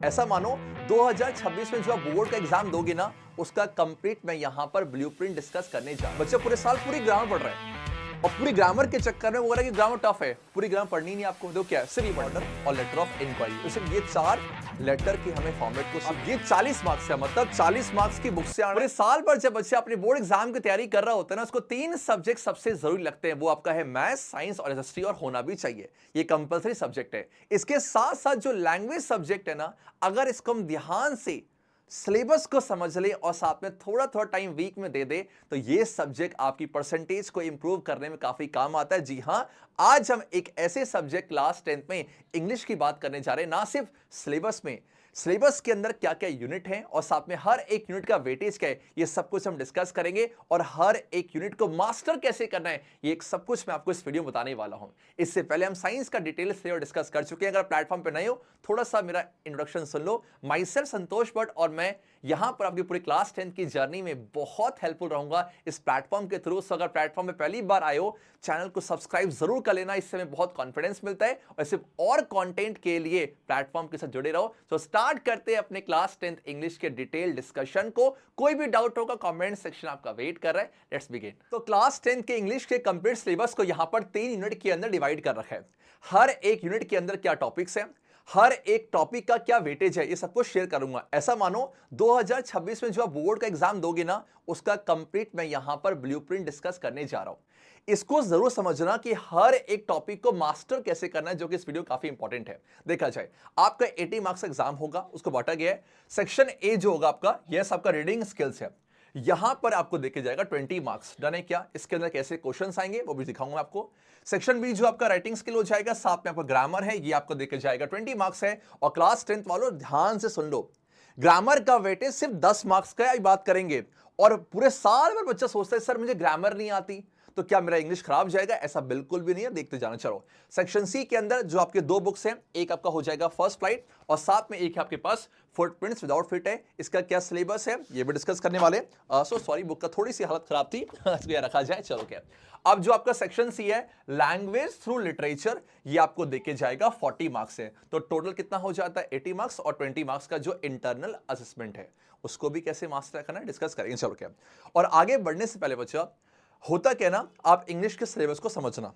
ऐसा मानो 2026 में जो आप बोर्ड का एग्जाम दोगे ना, उसका कंप्लीट मैं यहां पर ब्लूप्रिंट डिस्कस करने जा रहा हूं। बच्चे पूरे साल पूरी ग्रामर पढ़ रहे हैं और पूरी ग्रामर के चक्कर में वो बोल रहा है कि ग्रामर टफ है, पूरी ग्रामर पढ़नी नहीं आपको। देखो क्या है, सिर्फ ऑर्डर और लेटर ऑफ इंक्वायरी, सिर्फ ये 4 लेटर की हमें फॉर्मेट को, अब ये 40 मार्क्स है, मतलब 40 मार्क्स की बुक से पूरे साल भर जब बच्चे अपने बोर्ड एग्जाम की तैयारी कर रहा होता है ना, उसको 3 सब्जेक्ट सबसे जरूरी लगते हैं। वो आपका है मैथ्स, साइंस और एसएसटी, और होना भी चाहिए, ये कंपलसरी सब्जेक्ट है। इसके साथ साथ जो लैंग्वेज सब्जेक्ट है ना, अगर इसको हम ध्यान से सिलेबस को समझ ले और साथ में थोड़ा थोड़ा टाइम वीक में दे दे, तो ये सब्जेक्ट आपकी परसेंटेज को इंप्रूव करने में काफी काम आता है। जी हां, आज हम एक ऐसे सब्जेक्ट क्लास 10th में इंग्लिश की बात करने जा रहे हैं। ना सिर्फ सिलेबस में, सिलेबस के अंदर क्या क्या यूनिट है और साथ में हर एक यूनिट का वेटेज क्या है, ये सब कुछ हम डिस्कस करेंगे। और हर एक यूनिट को मास्टर कैसे करना है, ये सब कुछ मैं आपको इस वीडियो में बताने वाला हूं। इससे पहले हम साइंस का डिटेल से डिस्कस कर चुके हैं। अगर प्लेटफॉर्म पे नए हो, थोड़ा सा मेरा इंट्रोडक्शन सुन लो। माई सेल्फ संतोष भट्ट, और मैं यहां पर आपकी पूरी क्लास 10th की जर्नी में बहुत हेल्पफुल रहूंगा इस प्लेटफॉर्म के थ्रू। सो अगर प्लेटफॉर्म में पहली बार आए हो, चैनल को सब्सक्राइब जरूर कर लेना, इससे हमें बहुत कॉन्फिडेंस मिलता है। और सिर्फ और कंटेंट के लिए प्लेटफॉर्म के साथ जुड़े रहो। तो स्टार्ट करते हैं अपने क्लास 10th इंग्लिश के डिटेल डिस्कशन को। कोई भी डाउट होगा, कमेंट सेक्शन आपका वेट कर रहा है। Let's begin. तो क्लास 10th के इंग्लिश के कंप्लीट सिलेबस को यहां पर 3 यूनिट के अंदर डिवाइड कर रखा है। हर एक यूनिट के अंदर क्या टॉपिक्स हैं, हर एक टॉपिक का क्या वेटेज है, ये सब कुछ शेयर करूंगा। ऐसा मानो 2026 में जो आप बोर्ड का एग्जाम दोगे ना, उसका कंप्लीट मैं यहां पर ब्लूप्रिंट डिस्कस करने जा रहा हूं। इसको जरूर समझना कि हर एक टॉपिक को मास्टर कैसे करना है, जो कि इस वीडियो काफी इंपॉर्टेंट है। देखा जाए, आपका 80 मार्क्स एग्जाम होगा, उसको बांटा गया है। सेक्शन ए जो होगा आपका, यस आपका रीडिंग स्किल्स है। यहां पर आपको देखे जाएगा 20 मार्क्स। डन है क्या? इसके अंदर कैसे क्वेश्चंस आएंगे वो भी दिखाऊंगा आपको। सेक्शन बी जो आपका राइटिंग स्किल हो जाएगा, साथ में आपका ग्रामर है, ये आपको देखे जाएगा 20 मार्क्स है। और क्लास 10th वालों ध्यान से सुन लो, ग्रामर का वेटेज सिर्फ 10 मार्क्स का बात करेंगे। और पूरे साल भर बच्चा सोचता है सर मुझे ग्रामर नहीं आती, तो क्या मेरा इंग्लिश खराब जाएगा? ऐसा बिल्कुल भी नहीं है, देखते जाना। चलो, सेक्शन सी के अंदर जो आपके 2 बुक्स हैं, एक आपका हो जाएगा फर्स्ट फ्लाइट और साथ में एक है आपके पास फुटप्रिंट्स विदाउट फिट है। इसका क्या सिलेबस है ये भी डिस्कस करने वाले। सो सॉरी, बुक का थोड़ी सी हालत खराब थी, इसको यहाँ रखा जाए। चलो क्या, अब जो आपका सेक्शन सी है लैंग्वेज थ्रू लिटरेचर, ये आपको देके जाएगा 40 मार्क्स है। तो टोटल कितना हो जाता है? 80 मार्क्स और 20 मार्क्स का जो इंटरनल असेसमेंट है, उसको भी कैसे मास्टर करना है डिस्कस करेंगे। चलो क्या, और आगे बढ़ने से पहले बच्चा, होता क्या ना, आप इंग्लिश के सिलेबस को समझना।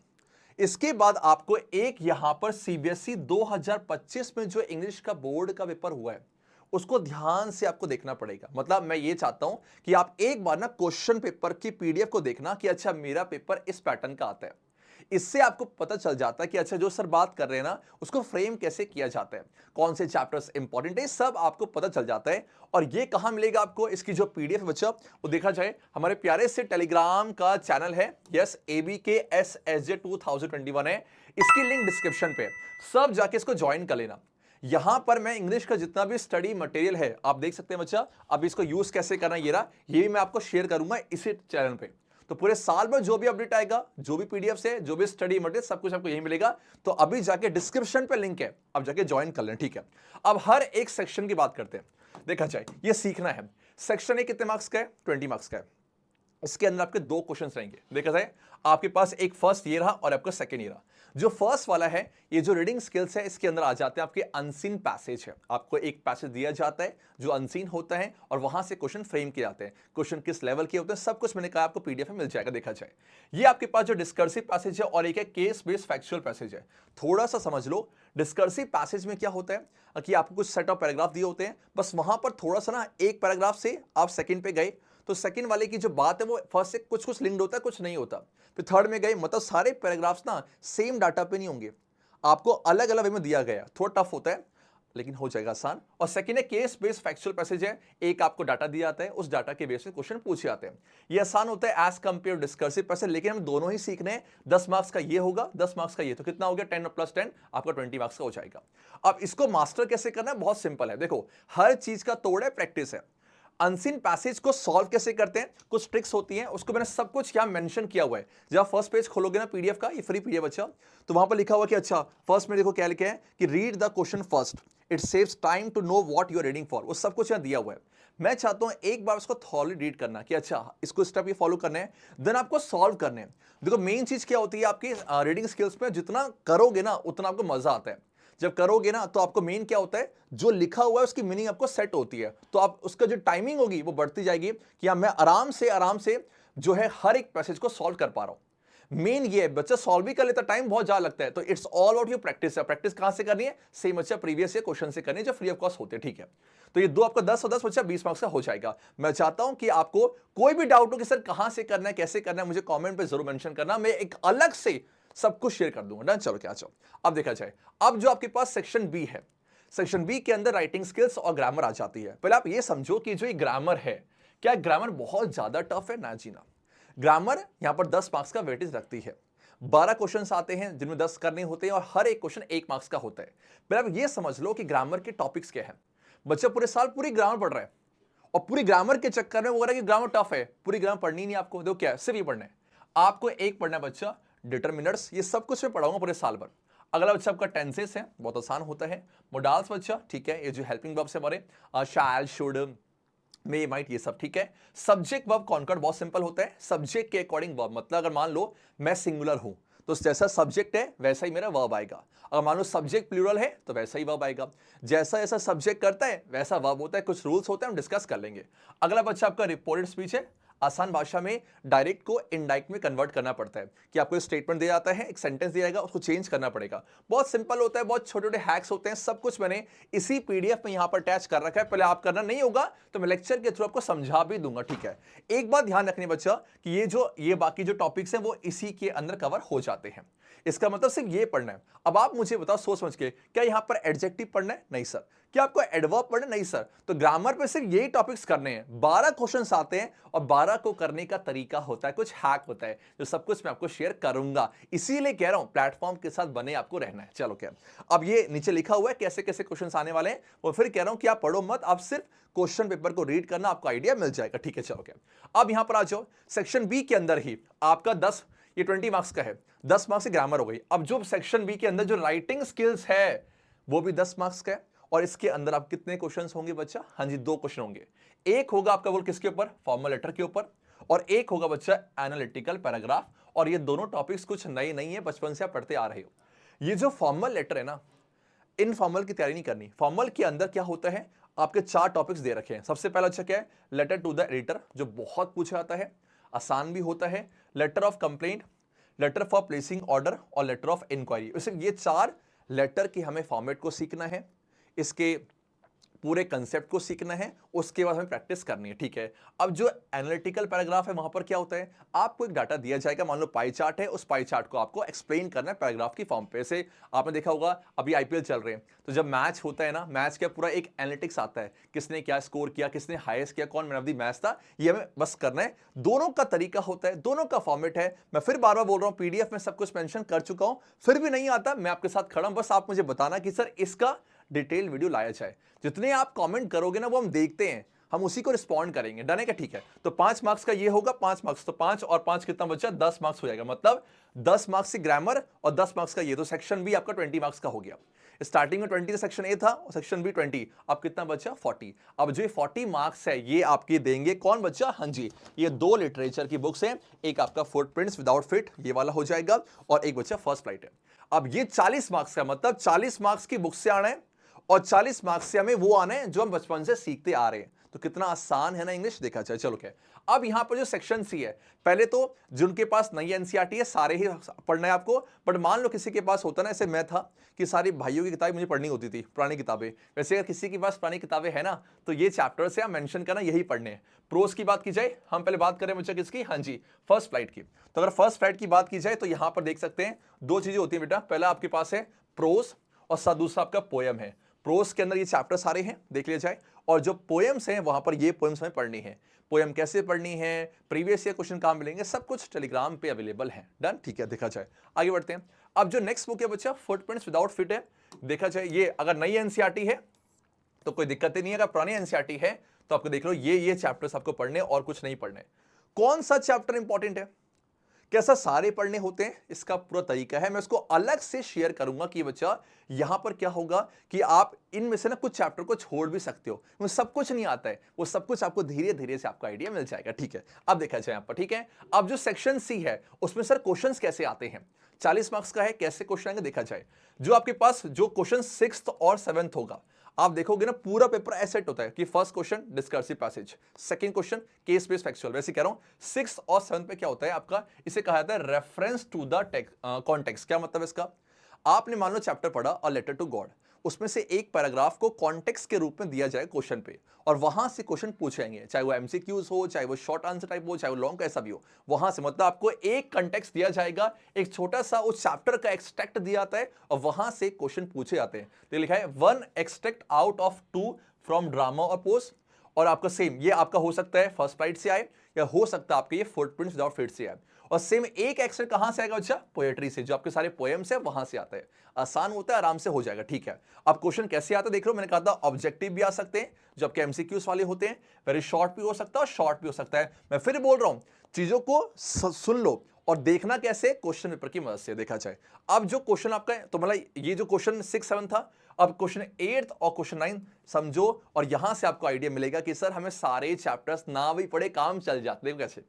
इसके बाद आपको एक यहां पर सीबीएसई 2025 में जो इंग्लिश का बोर्ड का पेपर हुआ है, उसको ध्यान से आपको देखना पड़ेगा। मतलब मैं ये चाहता हूं कि आप एक बार ना क्वेश्चन पेपर की पीडीएफ को देखना कि अच्छा मेरा पेपर इस पैटर्न का आता है। इससे आपको पता चल जाता है कि अच्छा जो सर बात कर रहे हैं ना, उसको फ्रेम कैसे किया जाता है, कौन से चैप्टर्स इंपॉर्टेंट है, सब आपको पता चल जाता है। और ये कहां मिलेगा आपको? इसकी जो पीडीएफ बच्चा, वो देखा जाए हमारे प्यारे से टेलीग्राम का चैनल है, यस ABKSSJ 2021 है, इसकी लिंक डिस्क्रिप्शन पे। सब जाके इसको ज्वाइन कर लेना। यहां पर मैं इंग्लिश का जितना भी स्टडी मटेरियल है, आप देख सकते हैं बच्चा। अब इसको यूज कैसे करना है, ये रहा, ये मैं आपको शेयर करूंगा इसी चैनल पे। तो पूरे साल भर जो भी अपडेट आएगा, जो भी पीडीएफ से, जो भी स्टडी मटेरियल, सब कुछ आपको यही मिलेगा। तो अभी जाके डिस्क्रिप्शन पे लिंक है, अब जाके ज्वाइन कर लें, ठीक है। अब हर एक सेक्शन की बात करते हैं। देखा जाए, ये सीखना है। सेक्शन ए कितने मार्क्स का है? 20 मार्क्स का है। इसके अंदर आपके 2 क्वेश्चंस रहेंगे। देखा जाए, आपके पास एक फर्स्ट ये रहा और आपका सेकंड ये रहा। जो फर्स्ट वाला है, ये जो रीडिंग स्किल्स है, इसके अंदर आ जाते हैं आपके अनसीन पैसेज है। आपको एक पैसेज दिया जाता है जो अनसीन होता है और वहां से क्वेश्चन फ्रेम किए जाते हैं। क्वेश्चन किस लेवल के होते हैं, सब कुछ मैंने कहा आपको पीडीएफ में मिल जाएगा। देखा जाए, ये आपके पास जो डिस्कर्सिव पैसेज है और एक है केस बेस्ड फैक्चुअल पैसेज है। थोड़ा सा समझ लो, डिस्कर्सिव पैसेज में क्या होता है कि आपको कुछ सेट ऑफ पैराग्राफ दिए होते हैं, बस वहां पर थोड़ा सा ना एक पैराग्राफ से आप सेकंड पे गए, तो सेकंड वाले की जो बात है वो फर्स्ट से कुछ कुछ लिंक्ड होता है, कुछ नहीं होता। फिर थर्ड में गए, मतलब सारे पैराग्राफ्स ना सेम डाटा पे नहीं होंगे, आपको अलग अलग वे में दिया गया। थोड़ा टफ होता है लेकिन हो जाएगा आसान। और सेकंड है केस बेस्ड फैक्चुअल पैसेज है, एक आपको डाटा दिया जाता है, उस डाटा के बेस पे क्वेश्चन पूछे जाते हैं। ये आसान होता है एज कंपेयर डिस्कर्सिव पैसेज, लेकिन हम दोनों ही सीखने हैं। 10 मार्क्स का ये होगा, 10 मार्क्स का ये, तो कितना हो गया? 10 + 10 आपका 20 मार्क्स का हो जाएगा। अब इसको मास्टर कैसे करना है? बहुत सिंपल है। देखो, हर चीज का तोड़ है, प्रैक्टिस है। अनसीन पैसेज को सॉल्व कैसे करते हैं, कुछ ट्रिक्स होती हैं, उसको मैंने सब कुछ यहां मेंशन किया हुआ है। जब आप फर्स्ट पेज खोलोगे ना पीडीएफ का, ये फ्री पीडीएफ अच्छा, तो वहां पर लिखा हुआ कि अच्छा फर्स्ट में देखो क्या लिखा है कि read the question first, it saves time to know what you are reading for. वो सब कुछ यहां दिया हुआ है। मैं चाहता हूं एक बार उसको थॉरली रीड करना कि अच्छा इसको स्टेप ये फॉलो करने हैं, देन आपको सॉल्व करने हैं। देखो मेन चीज क्या होती है आपकी रीडिंग स्किल्स में, जितना करोगे ना उतना आपको मजा आता है। जब करोगे ना तो आपको मेन क्या होता है, जो लिखा हुआ है उसकी मीनिंग आपको सेट होती है, तो आप उसका जो टाइमिंग होगी वो बढ़ती जाएगी कि हाँ मैं आराम से जो है हर एक पैसेज को सॉल्व कर पा रहा हूं। मेन ये है, बच्चा सॉल्व भी कर लेता, टाइम बहुत ज्यादा लगता है, तो it's all about your practice. Practice कहां से करनी है, सेम बच्चा प्रीवियस ईयर क्वेश्चन से करनी है जो फ्री ऑफ कॉस्ट होते हैं, ठीक है। तो ये दो आपका 10 और 10 बच्चा 20 मार्क्स का हो जाएगा। मैं चाहता हूं कि आपको कोई भी डाउट हो कि सर कहां से करना है, कैसे करना है, मुझे कमेंट पे जरूर मेंशन करना, मैं एक अलग से सब कुछ शेयर कर दूंगा। डन, चलो क्या चलो अब देखा जाए। अब जो आपके पास सेक्शन बी है, सेक्शन बी के अंदर राइटिंग स्किल्स और ग्रामर आ जाती है। पहले आप ये समझो कि जो ये ग्रामर है, क्या ग्रामर बहुत ज्यादा टफ है? ना जी ना। ग्रामर यहां पर 10 मार्क्स का वेटेज रखती है। 12 क्वेश्चंस आते हैं जिनमें 10 करने होते हैं और हर एक क्वेश्चन 1 मार्क्स का होता है। पहले आप ये समझ लो कि ग्रामर के टॉपिक्स क्या है। बच्चा पूरे साल पूरी ग्रामर पढ़ रहा है और पूरी ग्रामर के चक्कर में वो कह रहा है कि ग्रामर टफ है, पूरी ग्रामर पढ़नी नहीं आपको। देखो क्या है, सिर्फ ये पढ़ना है आपको। एक पढ़ना है बच्चा डिटरमिनर्स, ये सब कुछ मैं पढ़ाऊंगा पूरे साल भर। अगला बच्चा आपका टेंसेस है, बहुत आसान होता है। मोडाल्स बच्चा, ठीक है, ये जो हेल्पिंग वर्ब्स है हमारे, शैल, शुड, मे, माइट, ये सब ठीक है। सब्जेक्ट वर्ब कॉन्कर्ड बहुत सिंपल होता है, सब्जेक्ट के अकॉर्डिंग वर्ब, मतलब अगर मान लो मैं सिंगुलर हूं तो जैसा सब्जेक्ट है वैसा ही मेरा वर्ब आएगा। अगर मान लो सब्जेक्ट प्लूरल है तो वैसा ही वर्ब आएगा। जैसा जैसा सब्जेक्ट करता है वैसा वर्ब होता है। कुछ रूल्स होते हैं, हम डिस्कस कर लेंगे। अगला बच्चा आपका रिपोर्टेड स्पीच है। आसान भाषा में डायरेक्ट को इनडायरेक्ट में कन्वर्ट करना पड़ता है कि आपको स्टेटमेंट दिया जाता है, एक सेंटेंस दिया जाएगा, उसको चेंज करना पड़ेगा। बहुत सिंपल होता है, बहुत छोटे छोटे हैक्स होते हैं, सब कुछ मैंने इसी पीडीएफ में यहां पर अटैच कर रखा है। पहले आप करना नहीं होगा तो मैं लेक्चर के थ्रू आपको समझा भी दूंगा, ठीक है। एक बात ध्यान रखने बच्चा कि ये बाकी जो टॉपिक्स हैं वो इसी के अंदर कवर हो जाते हैं। इसका मतलब सिर्फ ये पढ़ना है। अब आप मुझे बताओ सोच समझ के, क्या यहां पर एडजेक्टिव पढ़ना है? नहीं सर। क्या आपको एडवर्ब पढ़ना? नहीं सर। तो ग्रामर पे सिर्फ यही टॉपिक्स करने हैं। 12 क्वेश्चंस आते हैं और 12 को करने का तरीका होता है, कुछ हैक होता है, जो सब कुछ मैं आपको शेयर करूंगा। इसीलिए कह रहा हूं प्लेटफॉर्म के साथ बने आपको रहना है। चलो क्या, अब ये नीचे लिखा हुआ है कैसे कैसे क्वेश्चंस आने वाले हैं, वो फिर कह रहा हूं कि आप पढ़ो मत, आप सिर्फ क्वेश्चन पेपर को रीड करना, आपको आइडिया मिल जाएगा, ठीक है। चलो क्या, अब यहां पर आ जाओ। सेक्शन बी के अंदर ही आपका 10, ये 20 मार्क्स का है, 10 मार्क्स से ग्रामर हो गई। अब जो सेक्शन बी के अंदर जो राइटिंग स्किल्स है वो भी 10 मार्क्स का है और इसके अंदर आप कितने क्वेश्चंस होंगे बच्चा? हाँ जी, 2 क्वेश्चन होंगे। एक होगा आपका बोल किसके ऊपर? फॉर्मल लेटर के ऊपर, और एक होगा बच्चा एनालिटिकल पैराग्राफ। और ये दोनों टॉपिक्स कुछ नए नहीं है, बचपन से आप पढ़ते आ रहे हो। ये जो फॉर्मल लेटर है ना, इनफॉर्मल की तैयारी नहीं करनी। फॉर्मल के अंदर क्या होता है, आपके 4 टॉपिक्स दे रखे हैं। सबसे पहला अच्छा क्या है, लेटर टू द एडिटर, जो बहुत पूछा जाता है, आसान भी होता है। Letter of complaint, letter for placing order और लेटर ऑफ इंक्वायरी। वैसे ये 4 लेटर की हमें फॉर्मेट को सीखना है, इसके पूरे कंसेप्ट को सीखना है, उसके बाद हमें प्रैक्टिस करनी है, ठीक है। अब जो एनालिटिकल पैराग्राफ है वहां पर क्या होता है, आपको एक डाटा दिया जाएगा, मान लो पाई चार्ट है, उस पाई चार्ट को आपको एक्सप्लेन करना है पैराग्राफ की फॉर्म पे। से आपने देखा होगा अभी आईपीएल चल रहे हैं, तो जब मैच होता है ना, मैच का पूरा एक एनालिटिक्स आता है, किसने क्या स्कोर किया, किसने हाईएस्ट किया, कौन मैन ऑफ द मैच था, ये हमें बस करना है। दोनों का तरीका होता है, दोनों का फॉर्मेट है। मैं फिर बार बार बोल रहा हूं, पीडीएफ में सब कुछ मेंशन कर चुका हूं, फिर भी नहीं आता, मैं आपके साथ खड़ा हूं। बस आप मुझे बताना कि सर इसका डिटेल वीडियो लाया जाए। जितने आप कमेंट करोगे ना वो हम देखते हैं, हम उसी को रिस्पॉन्ड करेंगे। डन है क्या? ठीक है। तो 5 मार्क्स का ये होगा, 5 मार्क्स, तो 5 और 5 कितना बचा? 10 मार्क्स हो जाएगा। मतलब 10 मार्क्स की ग्रामर और 10 मार्क्स का ये, तो सेक्शन बी आपका 20 मार्क्स का हो गया। स्टार्टिंग में 20 सेक्शन ए था और सेक्शन बी 20, अब कितना बचा? 40। अब जो 40 मार्क्स है ये आपके देंगे कौन बच्चा? हाँ जी, ये 2 लिटरेचर की बुक्स हैं, एक आपका फुटप्रिंट्स विदाउट फिट, ये वाला हो जाएगा, और एक बच्चा फर्स्ट फ्लाइट है। अब ये 40 मार्क्स का, मतलब 40 मार्क्स की बुक से आना है और 40 मार्क्स से हमें वो आना है जो हम बचपन से सीखते आ रहे हैं। तो कितना आसान है ना इंग्लिश, देखा जाए। चलो क्या, अब यहां पर जो सेक्शन सी है, पहले तो जिनके पास नई एनसीईआरटी है सारे ही पढ़ना है आपको। बट मान लो किसी के पास होता ना, ऐसे मैं था कि सारी भाइयों की किताबें मुझे पढ़नी होती थी, पुरानी किताबें। वैसे अगर किसी के पास पुरानी किताबें है ना, तो ये चैप्टर से आप मेंशन करना, यही पढ़ने हैं। प्रोज की बात की जाए, हम पहले बात करें बच्चा किसकी? हाँ जी, फर्स्ट फ्लाइट की। तो अगर फर्स्ट फ्लाइट की बात की जाए तो यहां पर देख सकते हैं 2 चीजें होती है बेटा। पहला आपके पास है प्रोज और दूसरा आपका पोयम है। प्रोज के अंदर ये चैप्टर सारे हैं, देख लिया जाए, और जो पोएम्स हैं वहां पर ये पोएम्स हमें पढ़नी है। पोएम कैसे पढ़नी है, प्रीवियस ईयर क्वेश्चन कहां मिलेंगे, सब कुछ टेलीग्राम पे अवेलेबल है। डन, ठीक है, देखा जाए। आगे बढ़ते हैं। अब जो नेक्स्ट बुक है बच्चा, फुटप्रिंट्स विदाउट फिट है। देखा जाए, ये अगर नई एनसीईआरटी है तो कोई दिक्कत ही नहीं है, अगर पुरानी एनसीईआरटी है तो आपको देख लो ये चैप्टर्स आपको पढ़ने और कुछ नहीं पढ़ने। कौन सा चैप्टर इंपॉर्टेंट है? कैसा सारे पढ़ने होते हैं, इसका पूरा तरीका है, मैं उसको अलग से शेयर करूंगा कि बच्चा यहां पर क्या होगा कि आप इनमें से ना कुछ चैप्टर को छोड़ भी सकते हो, वो सब कुछ नहीं आता है, वो सब कुछ आपको धीरे धीरे से आपका आइडिया मिल जाएगा। ठीक है, अब देखा जाए यहां पर। ठीक है, अब जो सेक्शन सी है उसमें सर क्वेश्चंस कैसे आते हैं, 40 मार्क्स का है, कैसे क्वेश्चन आएंगे देखा जाए। जो आपके पास जो क्वेश्चन 6th और 7th होगा, आप देखोगे ना पूरा पेपर ऐसे होता है कि first question discursive passage, second question case based factual. वैसे कह रहा हूं 6th और 7th पे क्या होता है आपका, इसे कहा जाता है रेफरेंस टू द कॉन्टेक्स्ट। क्या मतलब है इसका, आपने मान लो चैप्टर पढ़ा अ लेटर टू गॉड, उसमें से एक पैराग्राफ को कॉन्टेक्स्ट के रूप में दिया जाए क्वेश्चन पे, और वहां से क्वेश्चन पूछेंगे, चाहे वो एमसीक्यूज हो, चाहे वो शॉर्ट आंसर टाइप हो, चाहे वो लॉन्ग कैसा भी हो, वहां से मतलब आपको एक कॉन्टेक्स्ट दिया जाएगा, एक छोटा सा उस चैप्टर का एक्सट्रैक्ट दिया जाता है और वहां से क्वेश्चन पूछे जाते हैं। तो लिखा है 1 extract out of 2 from drama और पोस्ट, और आपका सेम ये आपका हो सकता है फर्स्ट फ्लाइट से आए, या हो सकता है आपके ये फुटप्रिंट्स विदाउट फीट से आए, और सेम एक एक्सट्रैक्ट कहां से आएगा बच्चा, पोएट्री से, जो आपके सारे पोएम्स है वहां से आता है। आसान होता है, आराम से हो जाएगा। ठीक है, अब क्वेश्चन कैसे आता है देख लो, मैंने कहा था ऑब्जेक्टिव भी आ सकते हैं जो आपके एमसीक्यूज वाले होते हैं, वेरी शॉर्ट भी हो सकता है और शॉर्ट भी हो सकता है। मैं फिर बोल रहा हूं, चीजों को सुन लो और देखना कैसे, क्वेश्चन पेपर की मदद से देखा जाए। अब जो क्वेश्चन आपका है, तो मतलब ये जो क्वेश्चन 6 7 था, अब क्वेश्चन 8 और क्वेश्चन 9 समझो, और यहां से आपको आइडिया मिलेगा कि सर हमें सारे चैप्टर्स ना भी पढ़े काम चल जाते हैं कैसे।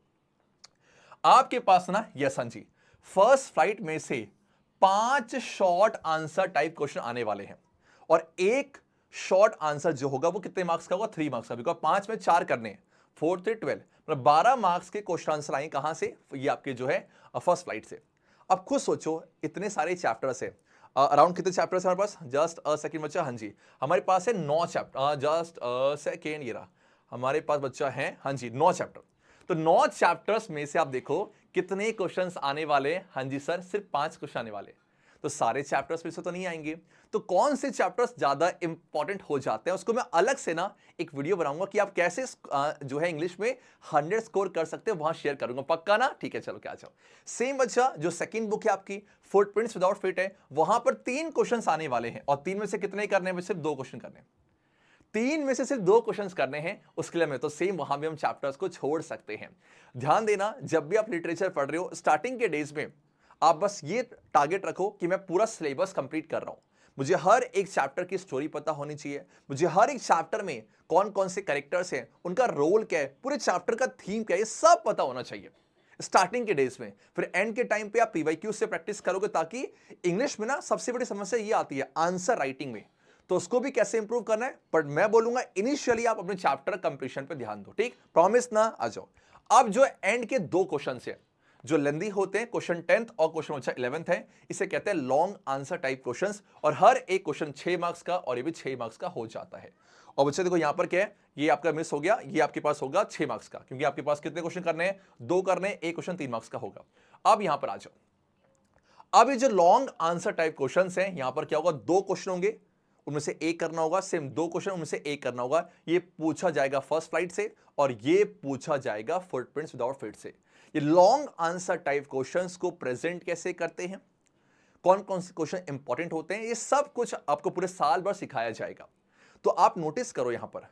आपके पास ना यस हाँ जी, फर्स्ट फ्लाइट में से 5 शॉर्ट आंसर टाइप क्वेश्चन आने वाले हैं, और एक शॉर्ट आंसर जो होगा वो कितने मार्क्स का होगा, 3 मार्क्स का, बिकॉज 5 में 4 करने हैं, 4 3 12, मतलब 12 मार्क्स के क्वेश्चन आंसर आए कहां से, ये आपके जो है फर्स्ट फ्लाइट से। अब खुद सोचो इतने सारे चैप्टर्स है, अराउंड कितने चैप्टर्स है हमारे पास, जस्ट अ सेकंड बच्चा, हाँ जी हमारे पास है 9 चैप्टर, जस्ट अ सेकंड, ये रहा हमारे पास बच्चा है, हाँ जी 9 चैप्टर। तो 9 चैप्टर्स में से आप देखो कितने क्वेश्चंस आने वाले, हाँ जी सर सिर्फ 5 क्वेश्चन आने वाले, तो सारे चैप्टर्स में से तो नहीं आएंगे। तो कौन से चैप्टर्स ज्यादा इंपॉर्टेंट हो जाते हैं, उसको मैं अलग से ना एक वीडियो बनाऊंगा कि आप कैसे जो है इंग्लिश में 100 स्कोर कर सकते हैं, वहां शेयर करूंगा, पक्का ना। ठीक है चलो क्या जाओ। सेम बच्चा जो सेकंड बुक है आपकी फुटप्रिंट्स विदाउट फिट है, वहां पर 3 क्वेश्चंस आने वाले हैं, और 3 में से कितने करने हैं, सिर्फ 2 क्वेश्चन करने हैं, 3 में से सिर्फ 2 क्वेश्चंस करने हैं, उसके लिए मैं तो सेम वहां भी हम चैप्टर्स को छोड़ सकते हैं। ध्यान देना, जब भी आप लिटरेचर पढ़ रहे हो स्टार्टिंग के डेज में, आप बस ये टारगेट रखो कि मैं पूरा सिलेबस कंप्लीट कर रहा हूं, मुझे हर एक चैप्टर की स्टोरी पता होनी चाहिए, मुझे हर एक चैप्टर में कौन कौन से कैरेक्टर्स हैं, उनका रोल क्या है, पूरे चैप्टर का थीम क्या है, ये सब पता होना चाहिए स्टार्टिंग के डेज में। फिर एंड के टाइम पे आप पीवाईक्यू से प्रैक्टिस करोगे, ताकि इंग्लिश में ना सबसे बड़ी समस्या ये आती है आंसर राइटिंग में, तो उसको भी कैसे इंप्रूव करना है, बट मैं बोलूंगा इनिशियली आप अपने चैप्टर कंप्लीशन पे ध्यान दो, ठीक, प्रॉमिस ना। आ जाओ, अब जो एंड के 2 क्वेश्चन है जो लेंदी होते हैं, क्वेश्चन 10th और क्वेश्चन 11th है, इसे कहते हैं लॉन्ग आंसर टाइप क्वेश्चंस, और हर एक क्वेश्चन 6 मार्क्स का, और ये भी 6 मार्क्स का हो जाता है। और बच्चे देखो यहां पर क्या है, ये आपका मिस हो गया, ये आपके पास होगा 6 मार्क्स का, क्योंकि आपके पास कितने क्वेश्चन करने हैं, 2 करने, एक क्वेश्चन 3 मार्क्स का होगा। अब यहां पर आ जाओ, अब ये जो लॉन्ग आंसर टाइप क्वेश्चंस हैं, यहां पर क्या होगा, 2 क्वेश्चन होंगे, उनमें से एक करना होगा, सेम 2 क्वेश्चन उनमें से एक करना होगा, ये पूछा जाएगा फर्स्ट फ्लाइट से, और ये पूछा जाएगा फुटप्रिंट्स विदाउट फिट से। ये लॉन्ग आंसर टाइप क्वेश्चंस को प्रेजेंट कैसे करते हैं, कौन कौन से क्वेश्चन इंपॉर्टेंट होते हैं, ये सब कुछ आपको पूरे साल भर सिखाया जाएगा। तो आप नोटिस करो यहां पर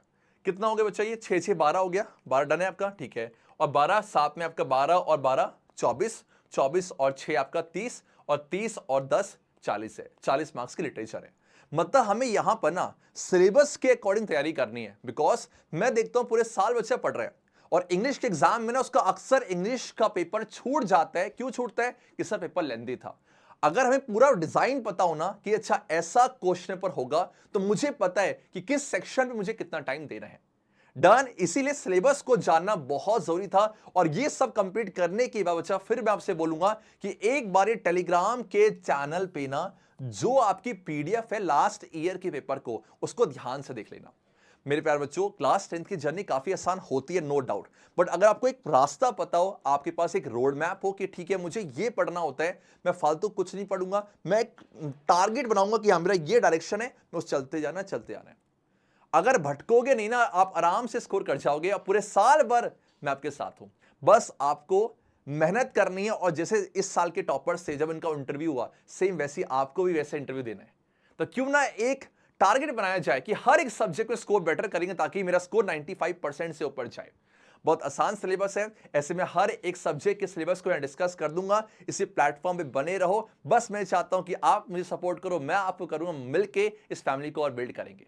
कितना हो गया बच्चा, ये 6 6 12 हो गया, 12 डन है आपका, ठीक है, और 12 साथ में आपका 12 और 12 24, 24 और 6 आपका 30, और 30 और 10 40 है, 40 मार्क्स की लिटरेचर है। मतलब हमें यहां पर ना सिलेबस के अकॉर्डिंग तैयारी करनी है, बिकॉज मैं देखता हूं पूरे साल बच्चा पढ़ रहा है, और इंग्लिश के एग्जाम में ना उसका अक्सर इंग्लिश का पेपर छूट जाता है। क्यों छूटता है, कि सर पेपर लेंदी था। अगर हमें पूरा डिजाइन पता हो ना कि अच्छा ऐसा क्वेश्चन पेपर होगा, तो मुझे पता है कि किस सेक्शन में मुझे कितना टाइम देना है। डन, इसीलिए सिलेबस को जानना बहुत जरूरी था, और ये सब कंप्लीट करने के बाद बच्चा फिर मैं आपसे बोलूंगा कि एक बार ये टेलीग्राम के चैनल पे ना जो आपकी पीडीएफ है लास्ट ईयर के पेपर को, उसको ध्यान से देख लेना। मेरे प्यारे बच्चों, क्लास 10th की जर्नी काफी आसान होती है, नो डाउट, बट अगर आपको एक रास्ता पता हो, आपके पास एक रोड मैप हो कि ठीक है मुझे ये पढ़ना होता है, मैं फालतू कुछ नहीं पढ़ूंगा, मैं एक टारगेट बनाऊंगा कि हाँ मेरा ये डायरेक्शन है, मैं उस चलते जाना है। अगर भटकोगे नहीं ना, आप आराम से स्कोर कर जाओगे, और पूरे साल भर मैं आपके साथ हूं। बस आपको मेहनत करनी है, और जैसे इस साल के टॉपर्स से जब इनका इंटरव्यू हुआ, सेम वैसे आपको भी वैसे इंटरव्यू देना है। तो क्यों ना एक टारगेट बनाया जाए कि हर एक सब्जेक्ट में स्कोर बेटर करेंगे, ताकि मेरा स्कोर 95% से ऊपर जाए। बहुत आसान सिलेबस है। ऐसे में हर एक सब्जेक्ट के सिलेबस को मैं डिस्कस कर दूंगा। इसी प्लेटफॉर्म पे बने रहो। बस मैं चाहता हूं कि आप मुझे सपोर्ट करो, मैं आपको करूंगा, मिलके इस फैमिली को और बिल्ड करेंगे।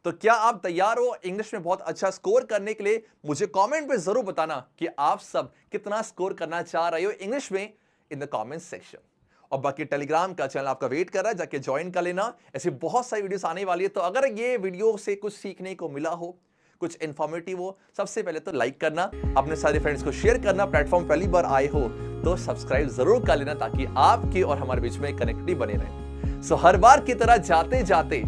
तो क्या आप तैयार हो इंग्लिश में बहुत अच्छा स्कोर करने के लिए? मुझे कमेंट पे जरूर बताना कि आप सब कितना स्कोर करना चाह रहे हो इंग्लिश में इन द कमेंट सेक्शन। और बाकी टेलीग्राम का चैनल आपका वेट कर रहा है, जाके ज्वाइन कर लेना। ऐसी बहुत सारी वीडियोस आने वाली है। तो अगर ये वीडियो से कुछ सीखने को मिला हो, कुछ इंफॉर्मेटिव हो, सबसे पहले तो लाइक करना, अपने सारे फ्रेंड्स को शेयर करना। प्लेटफॉर्म पहली बार आए हो तो सब्सक्राइब जरूर कर लेना, ताकि आपके और हमारे बीच में कनेक्टिविटी बने रहे। सो हर बार की तरह जाते जाते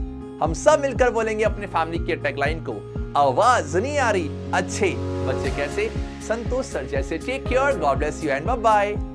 हम सब मिलकर बोलेंगे अपने फैमिली के टैगलाइन को। आवाज नहीं आ रही, अच्छे बच्चे कैसे? संतोष सर जैसे। Take care, God bless you and bye bye.